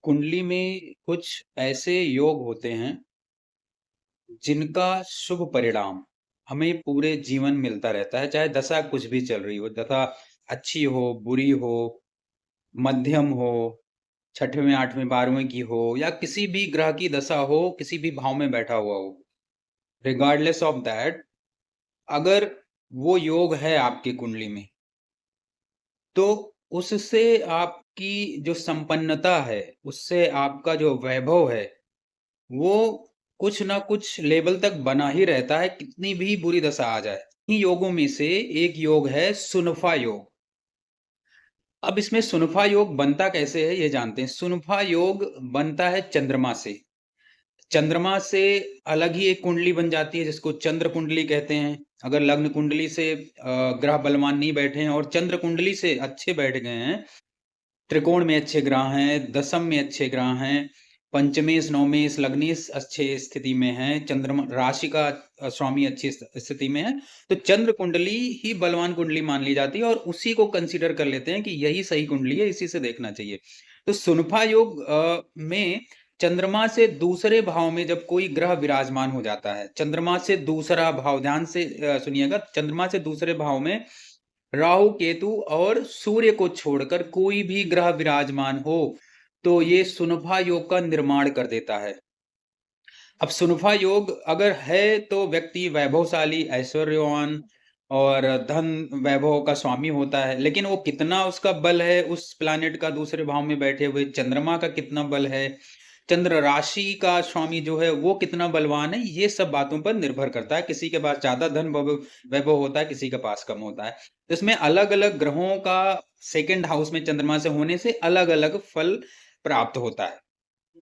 कुंडली में कुछ ऐसे योग होते हैं जिनका शुभ परिणाम हमें पूरे जीवन मिलता रहता है, चाहे दशा कुछ भी चल रही हो। दशा अच्छी हो, बुरी हो, मध्यम हो, छठवें, 8वें, 12वें की हो या किसी भी ग्रह की दशा हो, किसी भी भाव में बैठा हुआ हो। रिगार्डलेस ऑफ दैट, अगर वो योग है आपकी कुंडली में, तो उससे आपकी जो संपन्नता है, उससे आपका जो वैभव है, वो कुछ ना कुछ लेवल तक बना ही रहता है, कितनी भी बुरी दशा आ जाए। इन्हीं योगों में से एक योग है सुनफा योग। अब इसमें सुनफा योग बनता कैसे है, ये जानते हैं। सुनफा योग बनता है चंद्रमा से। चंद्रमा से अलग ही एक कुंडली बन जाती है, जिसको चंद्र कुंडली कहते हैं। अगर लग्न कुंडली से ग्रह बलवान नहीं बैठे हैं और चंद्र कुंडली से अच्छे बैठ गए हैं, त्रिकोण में अच्छे ग्रह हैं, दशम में अच्छे ग्रह हैं, पंचमेश, नवमेश, लग्नेश अच्छे स्थिति में हैं, चंद्रमा राशि का स्वामी अच्छी स्थिति में है, तो चंद्र कुंडली ही बलवान कुंडली मान ली जाती है और उसी को कंसीडर कर लेते हैं कि यही सही कुंडली है, इसी से देखना चाहिए। तो सुनफा योग में चंद्रमा से दूसरे भाव में जब कोई ग्रह विराजमान हो जाता है, चंद्रमा से दूसरा भाव, ध्यान से सुनिएगा, चंद्रमा से दूसरे भाव में राहु, केतु और सूर्य को छोड़कर कोई भी ग्रह विराजमान हो, तो ये सुनफा योग का निर्माण कर देता है। अब सुनफा योग अगर है तो व्यक्ति वैभवशाली, ऐश्वर्यवान और धन वैभव का स्वामी होता है। लेकिन वो कितना उसका बल है, उस प्लैनेट का दूसरे भाव में बैठे हुए चंद्रमा का कितना बल है, चंद्र राशि का स्वामी जो है वो कितना बलवान है, ये सब बातों पर निर्भर करता है। किसी के पास ज़्यादा धन वैभव होता है, किसी के पास कम होता है। इसमें अलग-अलग ग्रहों का सेकंड हाउस में चंद्रमा से होने से अलग-अलग फल प्राप्त होता है।